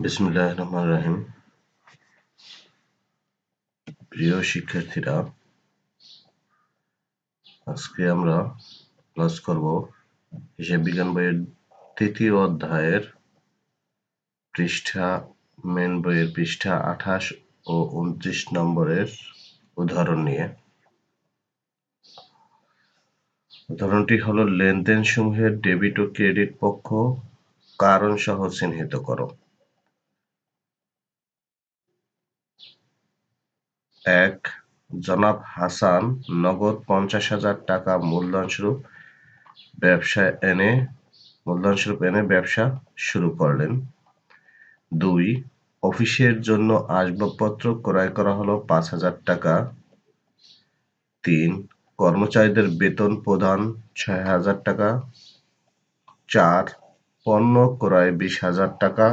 বিসমিল্লাহির রহমানির রহিম। প্রিয় শিক্ষার্থীরা, আজকে আমরা ক্লাস করব হিসাব বিজ্ঞান বইয়ের তৃতীয় অধ্যায়ের মেন বইয়ের পৃষ্ঠা 28 ও 29 নম্বরের উদাহরণ নিয়ে। উদাহরণটি হলো লেনদেন সমূহের ডেবিট ও ক্রেডিট পক্ষ কারণ সহ চিহ্নিত করো। 1. জনাব হাসান নগদ 50,000 টাকা মূলধনস্বরূপ এনে ব্যবসা শুরু করলেন। 2. অফিসের জন্য আসবাবপত্র ক্রয় করা হলো 5,000 টাকা। 3. কর্মচারীদের বেতন প্রদান 6,000 টাকা। 4. পণ্য ক্রয় 20,000 টাকা।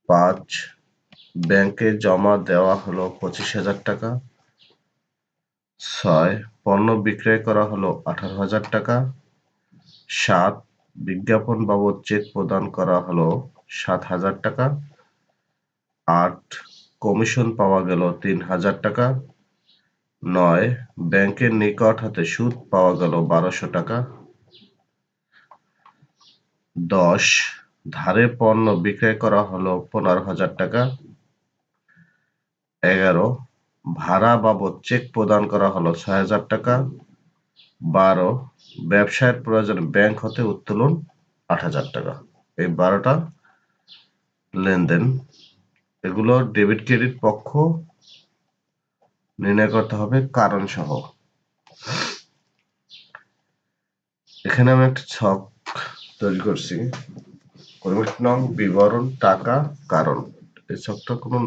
5. ব্যাংকে জমা দেওয়া হলো 25,000 টাকা। 6. পণ্য বিক্রয় করা হলো 18,000 টাকা। 7. বিজ্ঞাপন বাবদ চেক প্রদান করা হলো 7,000 টাকা। 8. কমিশন পাওয়া গেল 3,000 টাকা। 9. ব্যাংকের নিকট হতে সুদ পাওয়া গেল 1200 টাকা। 10. ধারে পণ্য বিক্রয় করা হলো 15,000 টাকা। 11. ভাড়া বাবদ চেক প্রদান করা হলো 6,000 টাকা। 12. ব্যবসায়ের প্রয়োজনে ব্যাংক হতে উত্তোলন 8,000 টাকা। এই 12টা লেনদেন। এগুলো ডেবিট ক্রেডিট পক্ষ নির্ণয় করতে হবে কারণ সহ। এখানে আমি একটা ছক তৈরি করছি। বিবরণ, টাকা, কারণ। এই ছকটা কোনো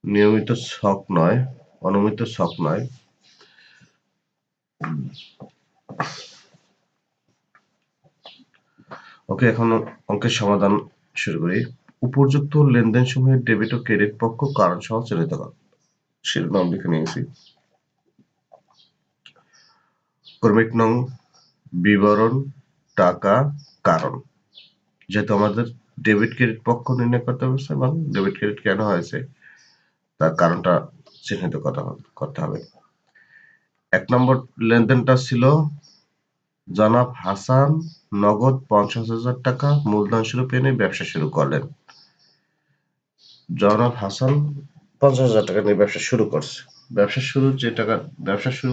নিয়মিত ছক নয়, অনুমিত ছক নয়। ওকে, এখন অঙ্কের সমাধান শুরু করি। উপযুক্ত লেনদেন সমূহের ডেবিট ও ক্রেডিট পক্ষ কারণ সহ চিহ্নিত কর। শিরোনাম লিখে নিয়েছি। ক্রমিক নং বিবরণ, টাকা, কারণ। যেহেতু আমাদের ডেবিট ক্রেডিট পক্ষ নির্ণয় করতে হচ্ছে এবং ডেবিট ক্রেডিট কেন হয়েছে তার কারণটা চিহ্নিত করতে হবে। 1 নম্বর লেনদেনটা ছিল জনাব হাসান নগদ 50,000 টাকা মূলধন স্বরূপ এনে ব্যবসা শুরু করলেন। জনাব হাসান 50,000 টাকা নিয়ে ব্যবসা শুরু করছে। ব্যবসা শুরু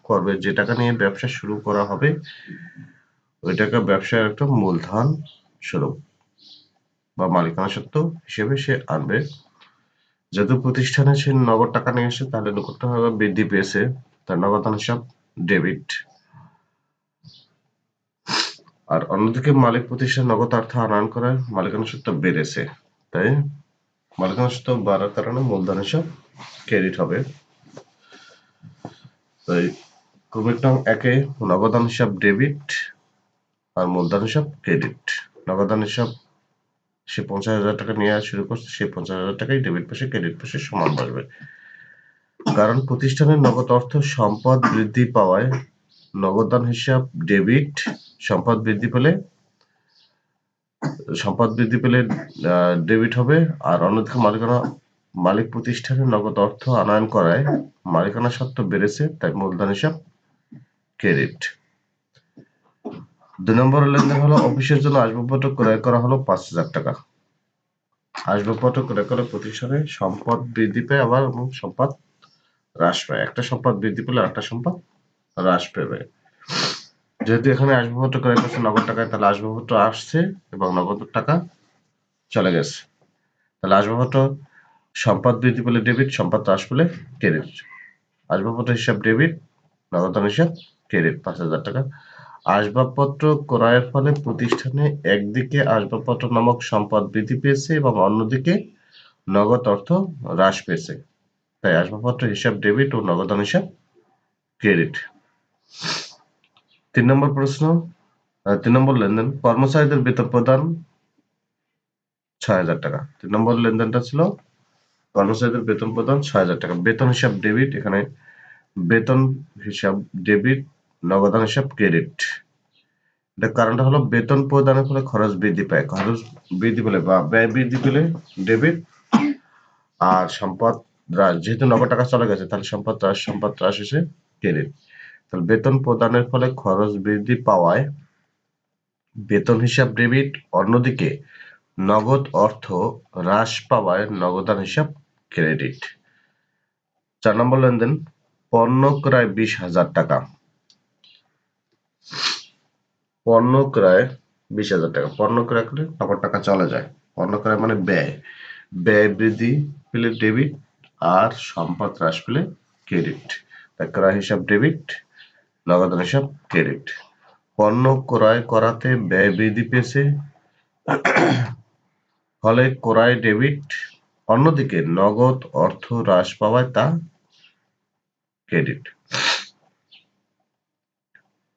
করবে, যে টাকা নিয়ে ব্যবসা শুরু করা হবে ওই টাকা ব্যবসার একটা মূলধন স্বরূপ বা মালিকানা সত্ত্ব হিসেবে সে আনবে। যেহেতু প্রতিষ্ঠানে সে নগদ টাকা নিয়ে আসে, তাহলে নগদটা বৃদ্ধি পেয়েছে, তার নগদান হিসাব ডেবিট। আর অন্যদিকে মালিক প্রতিষ্ঠান নগদ অর্থ আনয়ন করায় মালিকানা সত্ত্ব বেড়েছে, তাই মালিকানা সত্ত্ব বাড়ার কারণে মূলধন হিসাব ক্রেডিট হবে। তাই ক্রমিক নং 1 এ নগদান হিসাব ডেবিট আর মূলধন হিসাব ক্রেডিট। নগদান হিসাব সে 50,000 টাকা নিয়ে শুরু করছে, সে 50,000 টাকাই ডেবিট পাশে ক্রেডিট পাশে সমান বসবে। কারণ প্রতিষ্ঠানের নগদ অর্থ সম্পদ বৃদ্ধি পাওয়ায় নগদান হিসাব ডেবিট। সম্পদ বৃদ্ধি পেলে ডেবিট হবে। আর অন্যদিকে মালিক প্রতিষ্ঠানের নগদ অর্থ আনয়ন করায় মালিকানা সত্ত্ব বেড়েছে, তাই মূলধন হিসাব ক্রেডিট। 2 নম্বর লেনদেন হলো অফিসের জন্য আসবাবপত্র ক্রয় করা হলো 5,000 টাকা। আসবাবপত্র ক্রয় করে প্রতিষ্ঠানে সম্পদ বৃদ্ধি পায় আবার এবং সম্পদ হ্রাস পায়। একটা সম্পদ বৃদ্ধি পেলে আরেকটা সম্পদ হ্রাস পাবে। যেহেতু এখানে আসবাবপত্র ক্রয় করছে নগদ টাকায়, তাহলে আসবাবপত্র আসছে এবং নগদ টাকা চলে গেছে। তাহলে আসবাবপত্র সম্পদ বৃদ্ধি পেলে ডেবিট, সম্পদ হ্রাস পেলে ক্রেডিট। আসবাবপত্র হিসাব ডেবিট, নগদান হিসাব ক্রেডিট 5,000 টাকা। আসবাবপত্র ক্রয়ের ফলে প্রতিষ্ঠানে একদিকে আসবাবপত্র নামক সম্পদ বৃদ্ধি পেয়েছে এবং অন্যদিকে নগদ অর্থ হ্রাস পেয়েছে, তাই আসবাবপত্র হিসাব ডেবিট ও নগদান হিসাব ক্রেডিট। 3 নম্বর লেনদেন কর্মচারীদের বেতন প্রদান 6,000 টাকা। 3 নম্বর লেনদেনটা ছিল কর্মচারীদের বেতন প্রদান 6,000 টাকা। বেতন হিসাব ডেবিট, এখানে বেতন হিসাব ডেবিট, নগদান হিসাব ক্রেডিট। এটার কারণটা হলো বেতন প্রদানের ফলে খরচ বৃদ্ধি পায়, খরচ বৃদ্ধি পেলে বা ব্যয় বৃদ্ধি পেলে ডেবিট, আর সম্পদ যেহেতু নগদ টাকা চলে গেছে তাহলে সম্পদ হ্রাস এসে ক্রেডিট। তাহলে বেতন প্রদানের ফলে খরচ বৃদ্ধি পাওয়ায় বেতন হিসাব ডেবিট, অন্যদিকে নগদ অর্থ হ্রাস পাওয়ায় নগদান হিসাব ক্রেডিট। 4 নম্বর লেনদেন, পণ্য ক্রয় 20,000 টাকা, পণ্য ক্রয় 20,000 টাকা, পণ্য ক্রয় করে নগদ টাকা চলে যায়, পণ্য ক্রয় মানে ব্যয়, ব্যয় বৃদ্ধি পেলে ডেবিট আর সম্পদ হ্রাস পেলে ক্রেডিট। ক্রয় হিসাব ডেবিট, নগদান হিসাব ক্রেডিট। পণ্য ক্রয় করাতে ব্যয় বৃদ্ধি পেয়েছে ফলে ক্রয় ডেবিট, অন্যদিকে নগদ অর্থ হ্রাস পাওয়ায় তা ক্রেডিট।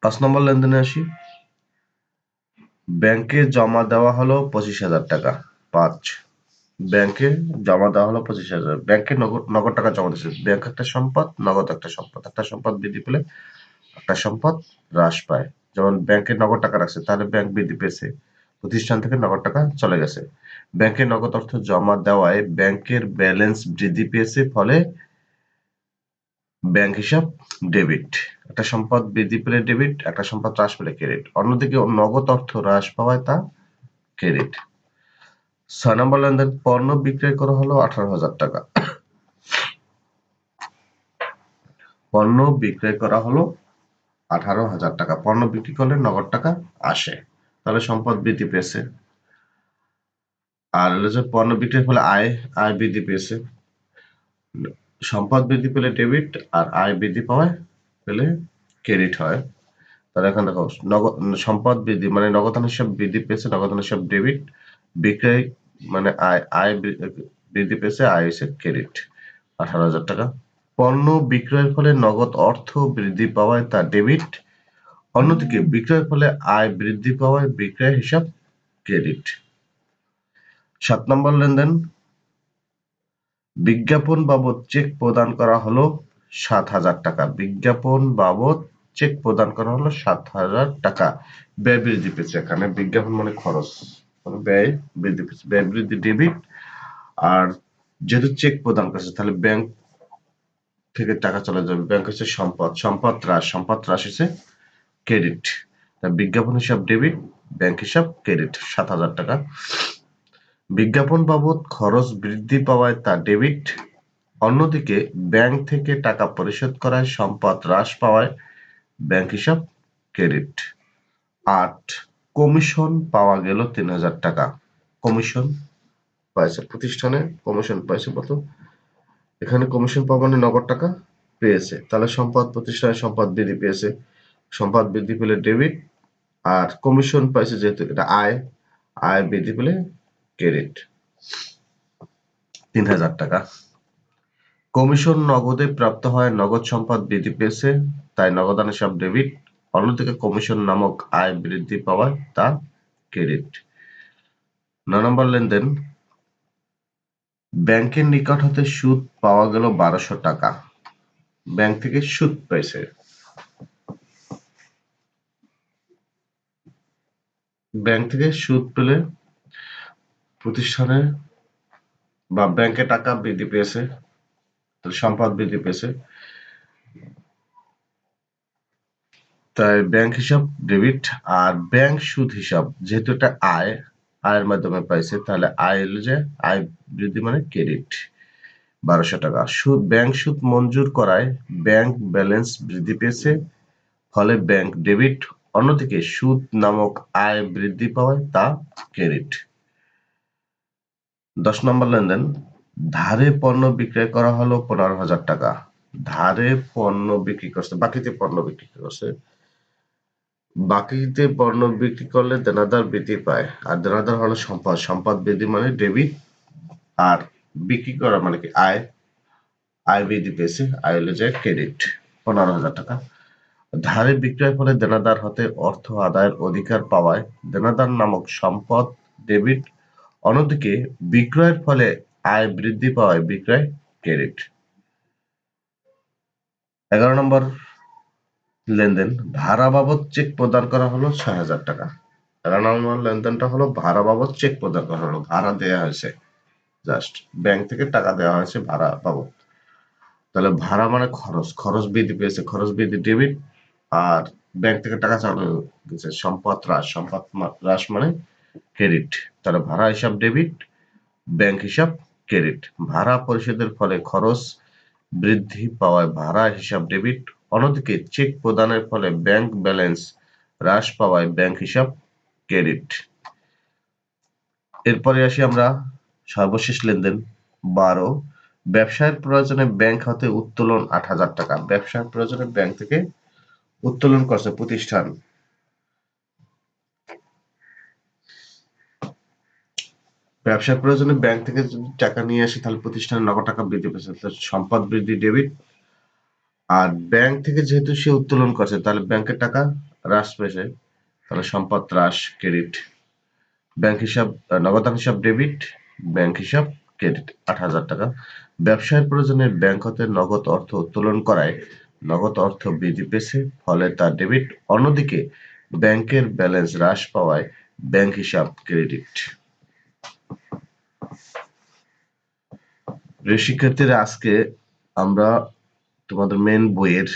5 নম্বর লেনদেনে আসি, ব্যাংকে জমা দেওয়া হলো 25,000 টাকা। 5, ব্যাংকে জমা দেওয়া হলো 25,000, ব্যাংকে নগদ টাকা জমা দিচ্ছে, ব্যাংক একটা সম্পদ, নগদ একটা সম্পদ, একটা সম্পদ বৃদ্ধি পেলে একটা সম্পদ হ্রাস পায়। যেমন ব্যাংকে নগদ টাকা রাখছে তাহলে ব্যাংক বৃদ্ধি পেয়েছে, প্রতিষ্ঠান থেকে নগদ টাকা চলে গেছে। ব্যাংকে নগদ অর্থ জমা দেওয়ায় ব্যাংকের ব্যালেন্স বৃদ্ধি পেয়েছে ফলে ব্যাংক হিসাব ডেবিট। একটা সম্পদ বৃদ্ধি পেলে ডেবিট, একটা সম্পদ হ্রাস পেলে ক্রেডিট, অন্যদিকে নগদ অর্থ হ্রাস পাওয়ায় তা ক্রেডিট। 6 নম্বর লেনদেন, পণ্য বিক্রয় করা হলো 18,000 টাকা, পণ্য বিক্রয় করা হলো 18,000 টাকা, পণ্য বিক্রি করলে নগদ টাকা আসে তাহলে সম্পদ বৃদ্ধি পেয়েছে। আর হলো যে পণ্য বিক্রির ফলে আয় বৃদ্ধি পেয়েছে, সম্পদ বৃদ্ধি পেলে ডেবিট আর আয় বৃদ্ধি পাওয়ায় পেলে ক্রেডিট হয়। তাহলে এখন দেখো সম্পদ বৃদ্ধি মানে নগদান হিসাব বৃদ্ধি পেয়েছে, নগদান হিসাব ডেবিট, বিক্রয় মানে আয় বৃদ্ধি পেয়েছে, আয় এসে ক্রেডিট 18,000 টাকা। পণ্য বিক্রয়ের ফলে নগদ অর্থ বৃদ্ধি পাওয়ায় তা ডেবিট, অন্যদিকে বিক্রয়ের ফলে আয় বৃদ্ধি পাওয়ায় বিক্রয় হিসাব ক্রেডিট। 7 নম্বর লেনদেন, বিজ্ঞাপন বাবদ চেক প্রদান করা হলো 7,000 টাকা, বিজ্ঞাপন বাবদ চেক প্রদান করা হলো 7,000 টাকা, ব্যয় বৃদ্ধি পেয়েছে, এখানে বিজ্ঞাপন মানে খরচ, ব্যয় বৃদ্ধি পেয়েছে, ব্যয় বৃদ্ধি ডেবিট, আর যেহেতু চেক প্রদান করেছে তাহলে ব্যাংক থেকে টাকা চলে যাবে, ব্যাংক হচ্ছে সম্পদ হ্রাস হচ্ছে ক্রেডিট। বিজ্ঞাপন হিসাব ডেবিট, ব্যাংক হিসাব ক্রেডিট 7,000 টাকা। বিজ্ঞাপন বাবদ খরচ বৃদ্ধি পাওয়ায় তা ডেবিট, অন্যদিকে ব্যাংক থেকে টাকা পরিশোধ করায় সম্পদ হ্রাস পাওয়ায় ব্যাংক হিসাব ক্রেডিট। 8, কমিশন পাওয়া গেল 3,000 টাকা, কমিশন পাইছে প্রতিষ্ঠানে, কমিশন পাইছে কত, এখানে কমিশন পাওয়া মানে নগদ টাকা পেয়েছে, তাহলে প্রতিষ্ঠানের সম্পদ বৃদ্ধি পেয়েছে, সম্পদ বৃদ্ধি পেলে ডেবিট, আর কমিশন পাইছে যেহেতু এটা আয় বৃদ্ধি পেলে ক্রেডিট 3,000 টাকা। কমিশন নগদে প্রাপ্ত হয়, নগদ সম্পদ বৃদ্ধি পেয়েছে তাই নগদান হিসাব ডেবিট, অন্যদিকে কমিশন নামক আয় বৃদ্ধি পাওয়ায় তা ক্রেডিট। 9 নম্বর লেনদেন, ব্যাংকের নিকট হতে সুদ পাওয়া গেল 1200 টাকা, ব্যাংক থেকে সুদ পাইছে, ব্যাংক থেকে সুদ পেলে প্রতিষ্ঠানে বা ব্যাংকে টাকা বৃদ্ধি পেয়েছে, সম্পদ বৃদ্ধি পেয়েছে, তাই ব্যাংক হিসাব ডেবিট, আর ব্যাংক সুদ হিসাব যেহেতু এটা আয়ের মাধ্যমে পাইছে তাহলে আয় হলো যে আয় বৃদ্ধি মানে ক্রেডিট 1200 টাকা। ব্যাংক সুদ মঞ্জুর করায় ব্যাংক ব্যালেন্স বৃদ্ধি পেয়েছে ফলে ব্যাংক ডেবিট, অন্যদিকে সুদ নামক আয় বৃদ্ধি পাওয়ায় তা ক্রেডিট। 10 নম্বর লেনদেন, ধারে পণ্য বিক্রয় করা হলো 15,000 টাকা, ধারে পণ্য বিক্রি করছে, বাকিতে পণ্য বিক্রি করছে, বাকিতে পণ্য বিক্রি করলে দেনাদার বৃদ্ধি পায়, আর দেনাদার হলো সম্পদ বৃদ্ধি মানে ডেবিট, আর বিক্রি করা মানে কি আয় বৃদ্ধি পেয়েছে, আয় হলো যে ক্রেডিট 15,000 টাকা। ধারে বিক্রয়ের ফলে দেনাদার হতে অর্থ আদায়ের অধিকার পাওয়ায় দেনাদার নামক সম্পদ ডেবিট, অন্যদিকে বিক্রয়ের ফলে আয় বৃদ্ধি পাওয়ায় বিক্রয় ক্রেডিট। 11 নম্বর, লেনদেন ভাড়া বাবদ চেক প্রদান করা হলো ৬,০০০ টাকা। ১ নম্বর লেনদেনটা হলো ভাড়া বাবদ চেক প্রদান করা হলো, ভাড়া দেয়া হয়েছে, জাস্ট ব্যাংক থেকে টাকা দেওয়া হয়েছে ভাড়া বাবদ। তাহলে ভাড়া মানে খরচ, খরচ বৃদ্ধি পেয়েছে, খরচ বৃদ্ধি ডেবিট, আর ব্যাংক থেকে টাকা চালু গেছে সম্পদ হ্রাস, সম্পদ হ্রাস মানে ক্রেডিট। তাহলে ভাড়া হিসাব ডেবিট, ব্যাংক হিসাব ক্রেডিট। ভাড়া পরিশোধের ফলে খরচ বৃদ্ধি পাওয়ায় ভাড়া হিসাব ডেবিট, অন্যদিকে চেক প্রদানের ফলে ব্যাংক ব্যালেন্স হ্রাস পাওয়ায় ব্যাংক হিসাব ক্রেডিট। এরপরে আসি আমরা সর্বশেষ লেনদেন ১২, ব্যবসায়ের প্রয়োজনে ব্যাংক হতে উত্তোলন ৮,০০০ টাকা। ব্যবসার প্রয়োজনে ব্যাংক থেকে উত্তোলন করছে প্রতিষ্ঠান। ব্যবসার প্রয়োজনে ব্যাংক থেকে যদি টাকা নিয়ে আসে তাহলে প্রতিষ্ঠানের নগদ টাকা বৃদ্ধি পেয়েছে, সম্পদ বৃদ্ধি ডেবিট। আর ব্যাংক থেকে যেহেতু সে উত্তোলন করছে তাহলে ব্যাংকের টাকা হ্রাস পেয়েছে, তাহলে সম্পদ হ্রাস ক্রেডিট। ব্যাংক হিসাব নগদান হিসাব ডেবিট, ব্যাংক হিসাব ক্রেডিট ৮,০০০ টাকা। ব্যবসায়ের প্রয়োজনে ব্যাংক হতে নগদ অর্থ উত্তোলন করায় নগদ অর্থ বৃদ্ধি পেয়েছে, ফলে তা ডেবিট। অন্যদিকে ব্যাংকের ব্যালেন্স হ্রাস পাওয়ায় ব্যাংক হিসাব ক্রেডিট। প্রিয় শিক্ষার্থীরা, আজকে আমরা তোমাদের মেন বইয়ের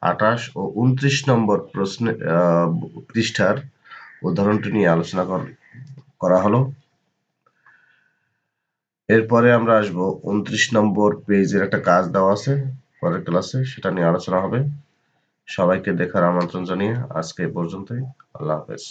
২৮ ও ২৯ নম্বর পৃষ্ঠার উদাহরণটি নিয়ে আলোচনা করা হলো। এরপরে আমরা আসবো ২৯ নম্বর পেজের একটা কাজ দেওয়া আছে পরের ক্লাসে, সেটা নিয়ে আলোচনা হবে। সবাইকে দেখার আমন্ত্রণ জানিয়ে আজকে এই পর্যন্তই। আল্লাহ হাফেজ।